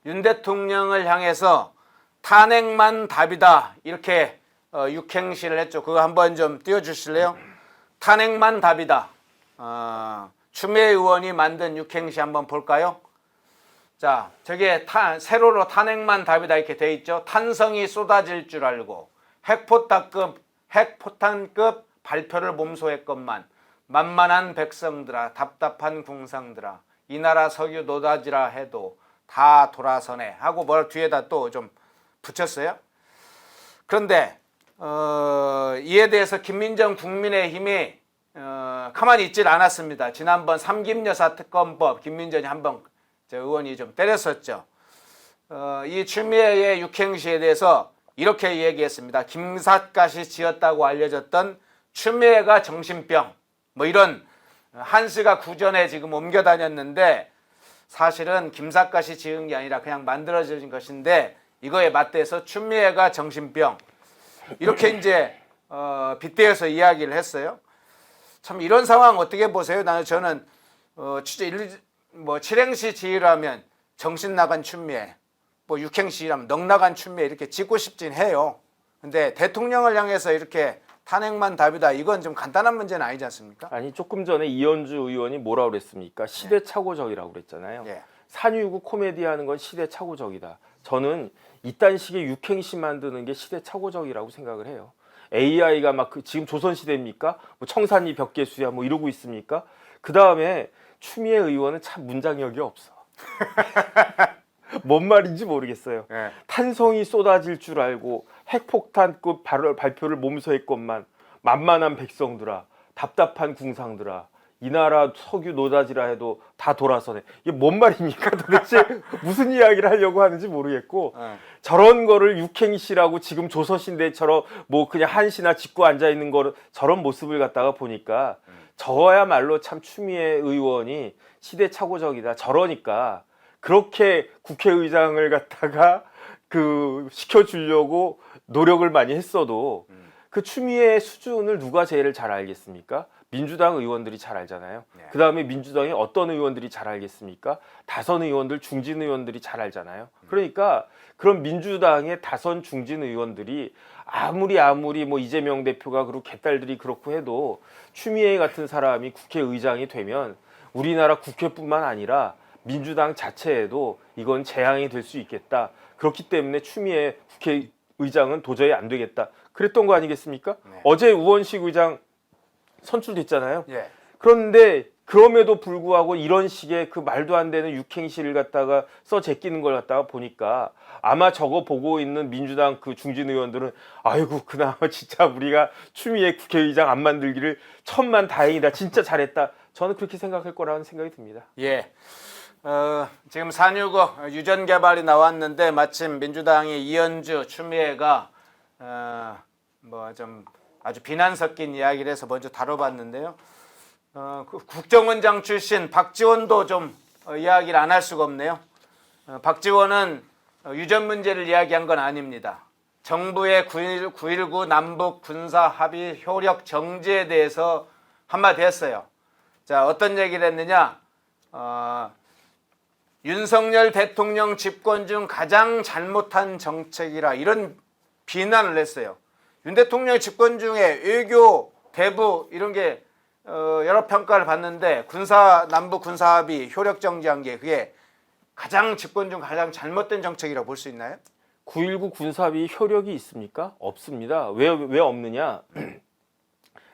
윤 대통령을 향해서 탄핵만 답이다 이렇게 육행시를 했죠. 그거 한번 좀 띄워주실래요? 탄핵만 답이다. 추미애 의원이 만든 육행시 한번 볼까요? 자, 저게 세로로 탄핵만 답이다 이렇게 돼 있죠. 탄성이 쏟아질 줄 알고 핵포탄급 발표를 몸소했건만 만만한 백성들아 답답한 궁상들아 이 나라 석유 노다지라 해도 다 돌아서네 하고 뭘 뒤에다 또 좀 붙였어요. 그런데 이에 대해서 김민정 국민의힘이 가만히 있질 않았습니다. 지난번 삼김여사 특검법 김민정이 한번 의원이 좀 때렸었죠. 이 추미애의 육행시에 대해서 이렇게 얘기했습니다. 김삿갓이 지었다고 알려졌던 추미애가 정신병 뭐 이런 한스가 구전에 지금 옮겨 다녔는데 사실은 김삿갓이 지은 게 아니라 그냥 만들어진 것인데 이거에 맞대서 추미애가 정신병 이렇게 이제 빗대어서 이야기를 했어요. 참 이런 상황 어떻게 보세요? 저는 뭐 7행시 지으라면 정신 나간 추미애, 뭐 6행시라면 넋 나간 추미애 이렇게 짓고 싶진 해요. 근데 대통령을 향해서 이렇게 탄핵만 답이다. 이건 좀 간단한 문제는 아니지 않습니까? 아니 조금 전에 이현주 의원이 뭐라고 그랬습니까? 시대착오적이라고 그랬잖아요. 예. 산유구 코미디 하는 건 시대착오적이다. 저는 이딴 식의 육행시 만드는 게 시대착오적이라고 생각을 해요. AI가 막 지금 조선시대입니까? 뭐 청산리 벽계수야 뭐 이러고 있습니까? 그 다음에 추미애 의원은 참 문장력이 없어. 뭔 말인지 모르겠어요. 예. 탄성이 쏟아질 줄 알고 핵폭탄급 발표를 몸소 했건만 만만한 백성들아 답답한 궁상들아 이 나라 석유 노다지라 해도 다 돌아서네. 이게 뭔 말입니까? 도대체 무슨 이야기를 하려고 하는지 모르겠고 저런 거를 육행시라고 지금 조선시대처럼 뭐 그냥 한시나 짚고 앉아있는 거를 저런 모습을 갖다가 보니까 저야말로 참 추미애 의원이 시대착오적이다. 저러니까 그렇게 국회의장을 갖다가 시켜주려고 노력을 많이 했어도 그 추미애 수준을 누가 제일 잘 알겠습니까? 민주당 의원들이 잘 알잖아요. 네. 그 다음에 민주당의 어떤 의원들이 잘 알겠습니까? 다선 의원들, 중진 의원들이 잘 알잖아요. 그러니까 그런 민주당의 다선 중진 의원들이 아무리 뭐 이재명 대표가 그리고 개딸들이 그렇고 해도 추미애 같은 사람이 국회의장이 되면 우리나라 국회뿐만 아니라 민주당 자체에도 이건 재앙이 될 수 있겠다. 그렇기 때문에 추미애 국회의장은 도저히 안 되겠다. 그랬던 거 아니겠습니까? 네. 어제 우원식 의장 선출됐잖아요. 예. 그런데 그럼에도 불구하고 이런 식의 그 말도 안 되는 육행시를 갖다가 써 제끼는 걸 갖다가 보니까 아마 저거 보고 있는 민주당 그 중진 의원들은 아이고 그나마 진짜 우리가 추미애 국회의장 안 만들기를 천만 다행이다. 진짜 잘했다. 저는 그렇게 생각할 거라는 생각이 듭니다. 예. 지금 4.65 유전 개발이 나왔는데 마침 민주당의 이현주, 추미애가 뭐 좀 아주 비난 섞인 이야기를 해서 먼저 다뤄봤는데요. 국정원장 출신 박지원도 좀 이야기를 안 할 수가 없네요. 박지원은 유전 문제를 이야기한 건 아닙니다. 정부의 9.19 남북 군사 합의 효력 정지에 대해서 한마디 했어요. 자, 어떤 얘기를 했느냐? 윤석열 대통령 집권 중 가장 잘못한 정책이라 이런 비난을 했어요. 윤 대통령 집권 중에 외교, 대부 이런 게 여러 평가를 받는데 남북 군사 합의 효력 정지한 게 그게 가장 집권 중 가장 잘못된 정책이라고 볼 수 있나요? 9.19 군사합의 효력이 있습니까? 없습니다. 왜 없느냐?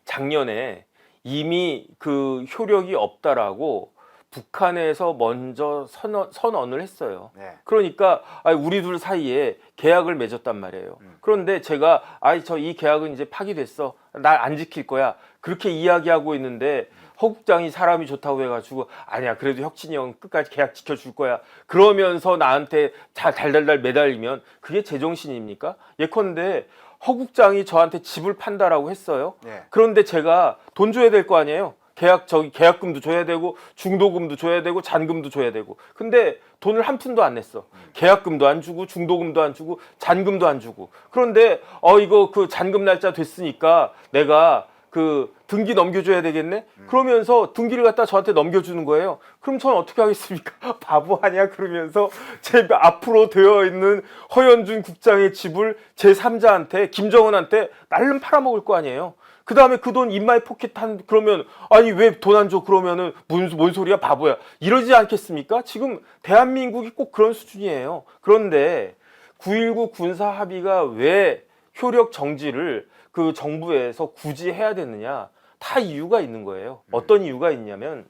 작년에 이미 그 효력이 없다라고 북한에서 먼저 선언을 했어요. 네. 그러니까 우리 둘 사이에 계약을 맺었단 말이에요. 그런데 제가 저 이 계약은 이제 파기됐어. 날 안 지킬 거야. 그렇게 이야기하고 있는데 허국장이 사람이 좋다고 해가지고 아니야 그래도 혁신이 형 끝까지 계약 지켜줄 거야. 그러면서 나한테 달달달 매달리면 그게 제정신입니까? 예컨대 허국장이 저한테 집을 판다라고 했어요. 네. 그런데 제가 돈 줘야 될 거 아니에요. 계약금도 줘야 되고 중도금도 줘야 되고 잔금도 줘야 되고 근데 돈을 한 푼도 안 냈어. 계약금도 안 주고 중도금도 안 주고 잔금도 안 주고 그런데 이거 그 잔금 날짜 됐으니까 내가 그 등기 넘겨줘야 되겠네. 그러면서 등기를 갖다 저한테 넘겨주는 거예요. 그럼 저는 어떻게 하겠습니까? 바보 아니야? 그러면서 제 앞으로 되어 있는 허현준 국장의 집을 제 3자한테 김정은한테 날름 팔아먹을 거 아니에요. 그 다음에 그 돈 인마이 포켓 한 그러면 아니 왜 돈 안 줘? 그러면은 뭔 소리야 바보야 이러지 않겠습니까? 지금 대한민국이 꼭 그런 수준이에요. 그런데 9.19 군사 합의가 왜 효력 정지를 그 정부에서 굳이 해야 되느냐? 다 이유가 있는 거예요. 어떤 이유가 있냐면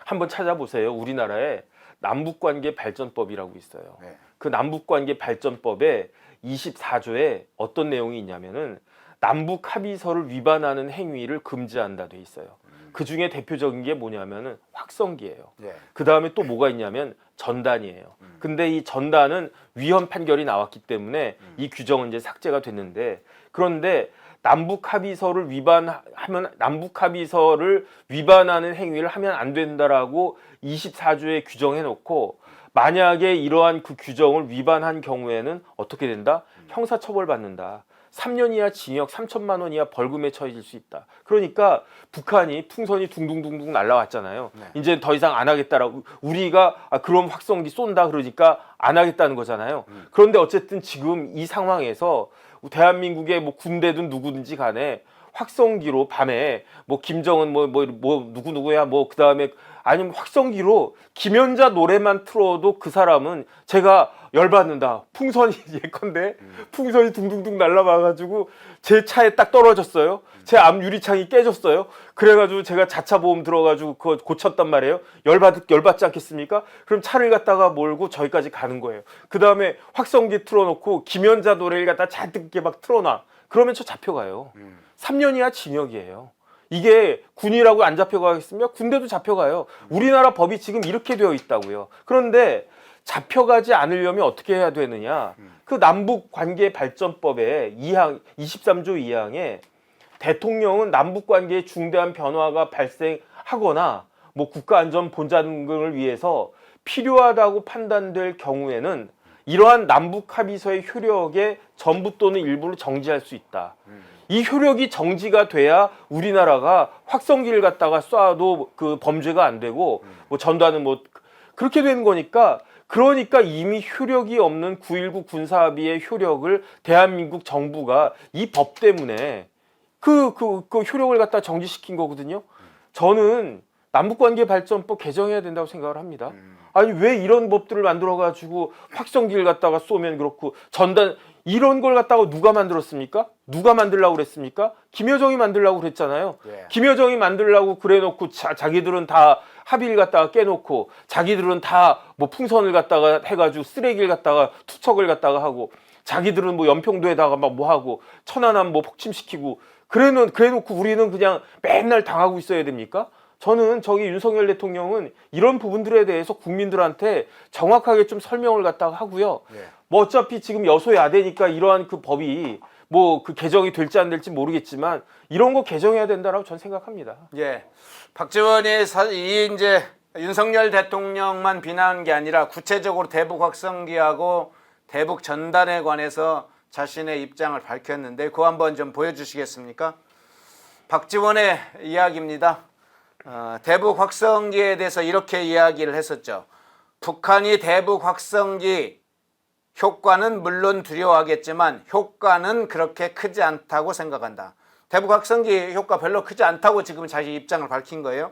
한번 찾아보세요. 우리나라에 남북관계 발전법이라고 있어요. 네. 그 남북관계 발전법에 24조에 어떤 내용이 있냐면은 남북 합의서를 위반하는 행위를 금지한다 돼 있어요. 그 중에 대표적인 게 뭐냐면은 확성기예요. 네. 그 다음에 또 뭐가 있냐면 전단이에요. 근데 이 전단은 위헌 판결이 나왔기 때문에 이 규정은 이제 삭제가 됐는데 그런데 남북 합의서를 위반하는 행위를 하면 안 된다라고 24조에 규정해 놓고 만약에 이러한 그 규정을 위반한 경우에는 어떻게 된다? 형사처벌 받는다. 3년 이하 징역 3천만 원 이하 벌금에 처해질 수 있다. 그러니까 북한이 풍선이 둥둥둥둥 날라왔잖아요. 네. 이제 더 이상 안 하겠다라고 우리가 그럼 확성기 쏜다 그러니까 안 하겠다는 거잖아요. 그런데 어쨌든 지금 이 상황에서 대한민국의 뭐 군대든 누구든지 간에 확성기로 밤에 뭐 김정은 뭐 누구야 뭐 그다음에 아니면 확성기로 김연자 노래만 틀어도 그 사람은 제가 열받는다. 풍선이 예컨대 풍선이 둥둥둥 날라와가지고 제 차에 딱 떨어졌어요. 제 앞 유리창이 깨졌어요. 그래가지고 제가 자차 보험 들어가지고 그거 고쳤단 말이에요. 열받지 않겠습니까? 그럼 차를 갖다가 몰고 저기까지 가는 거예요. 그 다음에 확성기 틀어놓고 김연자 노래를 갖다 잔뜩 이렇게 막 틀어놔. 그러면 저 잡혀가요. 3년 이하 징역이에요. 이게 군이라고 안 잡혀가겠습니까? 군대도 잡혀가요. 우리나라 법이 지금 이렇게 되어 있다고요. 그런데 잡혀가지 않으려면 어떻게 해야 되느냐? 그 남북관계발전법의 23조 2항에 대통령은 남북관계에 중대한 변화가 발생하거나 뭐 국가안전 본장을 위해서 필요하다고 판단될 경우에는 이러한 남북 합의서의 효력의 전부 또는 일부를 정지할 수 있다. 이 효력이 정지가 돼야 우리나라가 확성기를 갖다가 쏴도 그 범죄가 안 되고 뭐 전단은 뭐 그렇게 되는 거니까 그러니까 이미 효력이 없는 9.19 군사합의의 효력을 대한민국 정부가 이 법 때문에 그 효력을 갖다 정지시킨 거거든요. 저는 남북관계발전법 개정해야 된다고 생각을 합니다. 아니 왜 이런 법들을 만들어가지고 확성기를 갖다가 쏘면 그렇고 전단 이런 걸 갖다가 누가 만들었습니까? 누가 만들려고 그랬습니까? 김여정이 만들려고 그랬잖아요. 예. 김여정이 만들려고 그래놓고 자기들은 다 합의를 갖다가 깨놓고 자기들은 다 뭐 풍선을 갖다가 해가지고 쓰레기를 갖다가 투척을 갖다가 하고 자기들은 뭐 연평도에다가 막 뭐 하고 천안함 뭐 폭침시키고 그래놓고 우리는 그냥 맨날 당하고 있어야 됩니까? 저는 저기 윤석열 대통령은 이런 부분들에 대해서 국민들한테 정확하게 좀 설명을 갖다가 하고요. 예. 뭐 어차피 지금 여소야대니까 이러한 그 법이 뭐 그 개정이 될지 안 될지 모르겠지만 이런 거 개정해야 된다라고 저는 생각합니다. 예. 박지원이 이제 윤석열 대통령만 비난한 게 아니라 구체적으로 대북 확성기하고 대북 전단에 관해서 자신의 입장을 밝혔는데 그거 한번 좀 보여주시겠습니까? 박지원의 이야기입니다. 대북 확성기에 대해서 이렇게 이야기를 했었죠. 북한이 대북 확성기 효과는 물론 두려워하겠지만 효과는 그렇게 크지 않다고 생각한다. 대북 확성기 효과 별로 크지 않다고 지금 자기 입장을 밝힌 거예요.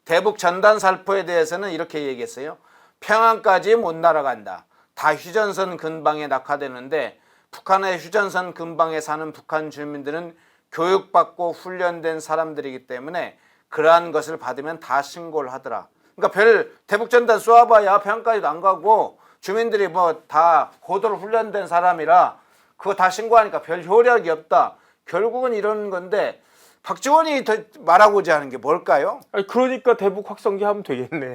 대북 전단 살포에 대해서는 이렇게 얘기했어요. 평안까지 못 날아간다. 다 휴전선 근방에 낙하되는데 북한의 휴전선 근방에 사는 북한 주민들은 교육받고 훈련된 사람들이기 때문에 그러한 것을 받으면 다 신고를 하더라. 그러니까 별 대북전단 쏘아봐야 평양까지도 안 가고 주민들이 뭐 다 고도로 훈련된 사람이라 그거 다 신고하니까 별 효력이 없다. 결국은 이런 건데 박지원이 더 말하고자 하는 게 뭘까요? 아니, 그러니까 대북 확성기 하면 되겠네.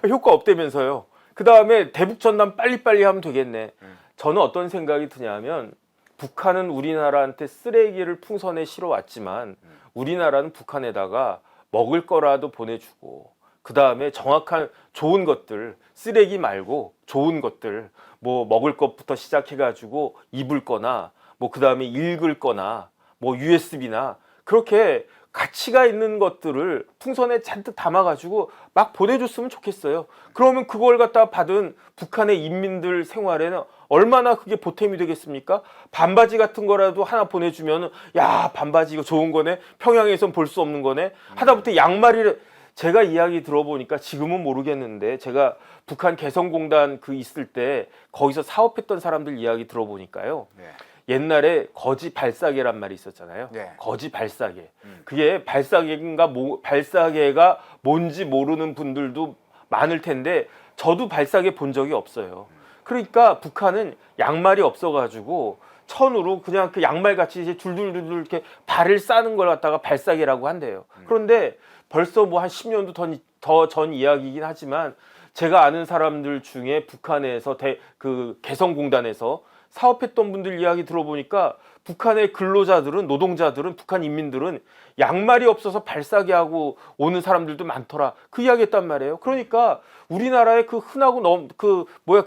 효과 없다면서요. 그 다음에 대북 전단 빨리빨리 하면 되겠네. 저는 어떤 생각이 드냐면 북한은 우리나라한테 쓰레기를 풍선에 실어왔지만 우리나라는 북한에다가 먹을 거라도 보내주고 그 다음에 정확한 좋은 것들 쓰레기 말고 좋은 것들 뭐 먹을 것부터 시작해가지고 입을 거나 뭐 그 다음에 읽을 거나 뭐 USB나 그렇게 가치가 있는 것들을 풍선에 잔뜩 담아가지고 막 보내줬으면 좋겠어요. 그러면 그걸 갖다 받은 북한의 인민들 생활에는 얼마나 그게 보탬이 되겠습니까? 반바지 같은 거라도 하나 보내주면 야 반바지 이거 좋은 거네, 평양에선 볼 수 없는 거네, 하다못해 양말이를, 제가 이야기 들어보니까 지금은 모르겠는데 제가 북한 개성공단 그 있을 때 거기서 사업했던 사람들 이야기 들어보니까요. 네. 옛날에 거지 발사계란 말이 있었잖아요. 네. 거지 발사계. 그게 발사계인가 발사계가 뭔지 모르는 분들도 많을 텐데 저도 발사계 본 적이 없어요. 그러니까 북한은 양말이 없어가지고 천으로 그냥 그 양말 같이 이제 둘둘둘 이렇게 발을 싸는 걸 갖다가 발사계라고 한대요. 그런데 벌써 뭐 한 10년도 더 전 이야기이긴 하지만 제가 아는 사람들 중에 북한에서 그 개성공단에서 사업했던 분들 이야기 들어보니까 북한의 근로자들은, 노동자들은, 북한 인민들은 양말이 없어서 발사계 하고 오는 사람들도 많더라, 그 이야기 했단 말이에요. 그러니까 우리나라의 그 흔하고 그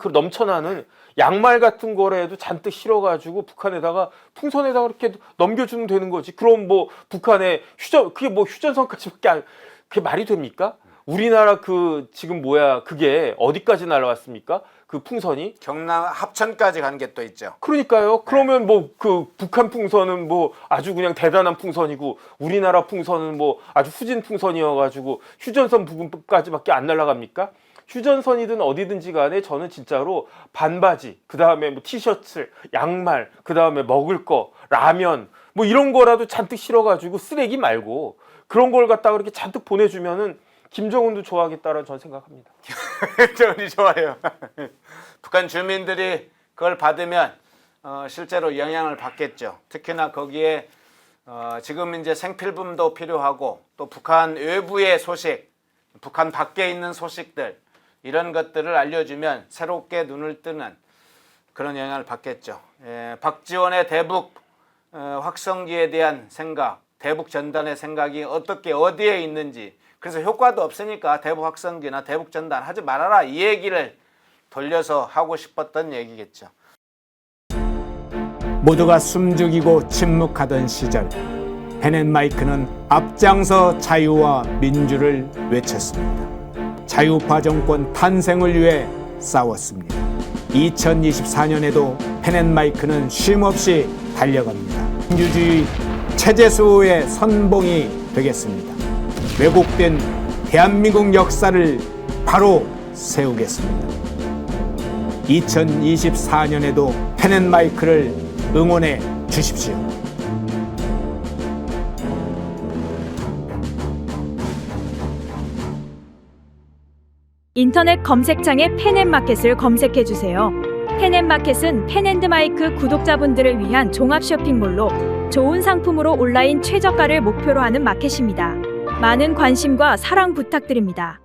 넘쳐나는 양말 같은 거라도 잔뜩 실어가지고 북한에다가 풍선에다가 이렇게 넘겨주면 되는 거지. 그럼 뭐 북한의 그게 뭐 휴전선까지밖에 그게 말이 됩니까? 우리나라 그 지금 그게 어디까지 날아왔습니까? 그 풍선이 경남 합천까지 간 게 또 있죠. 그러니까요. 그러면 뭐 그 북한 풍선은 뭐 아주 그냥 대단한 풍선이고 우리나라 풍선은 뭐 아주 후진 풍선이어가지고 휴전선 부근까지밖에 안 날아갑니까? 휴전선이든 어디든지 간에 저는 진짜로 반바지, 그 다음에 뭐 티셔츠, 양말, 그 다음에 먹을 거, 라면 뭐 이런 거라도 잔뜩 실어가지고 쓰레기 말고 그런 걸 갖다가 이렇게 잔뜩 보내주면은 김정은도 좋아하겠다라는 전 생각합니다. 김정은이 좋아요. 북한 주민들이 그걸 받으면 실제로 영향을 받겠죠. 특히나 거기에 지금 이제 생필품도 필요하고 또 북한 외부의 소식, 북한 밖에 있는 소식들 이런 것들을 알려주면 새롭게 눈을 뜨는 그런 영향을 받겠죠. 박지원의 대북 확성기에 대한 생각, 대북 전단의 생각이 어디에 있는지, 그래서 효과도 없으니까 대북 확성기나 대북 전단 하지 말아라 이 얘기를 돌려서 하고 싶었던 얘기겠죠. 모두가 숨죽이고 침묵하던 시절 펜앤마이크는 앞장서 자유와 민주를 외쳤습니다. 자유파 정권 탄생을 위해 싸웠습니다. 2024년에도 펜앤마이크는 쉼없이 달려갑니다. 민주주의 체제수호의 선봉이 되겠습니다. 왜곡된 대한민국 역사를 바로 세우겠습니다. 2024년에도 펜앤마이크를 응원해 주십시오. 인터넷 검색창에 펜앤마켓을 검색해 주세요. 펜앤마켓은 펜앤드마이크 구독자분들을 위한 종합 쇼핑몰로 좋은 상품으로 온라인 최저가를 목표로 하는 마켓입니다. 많은 관심과 사랑 부탁드립니다.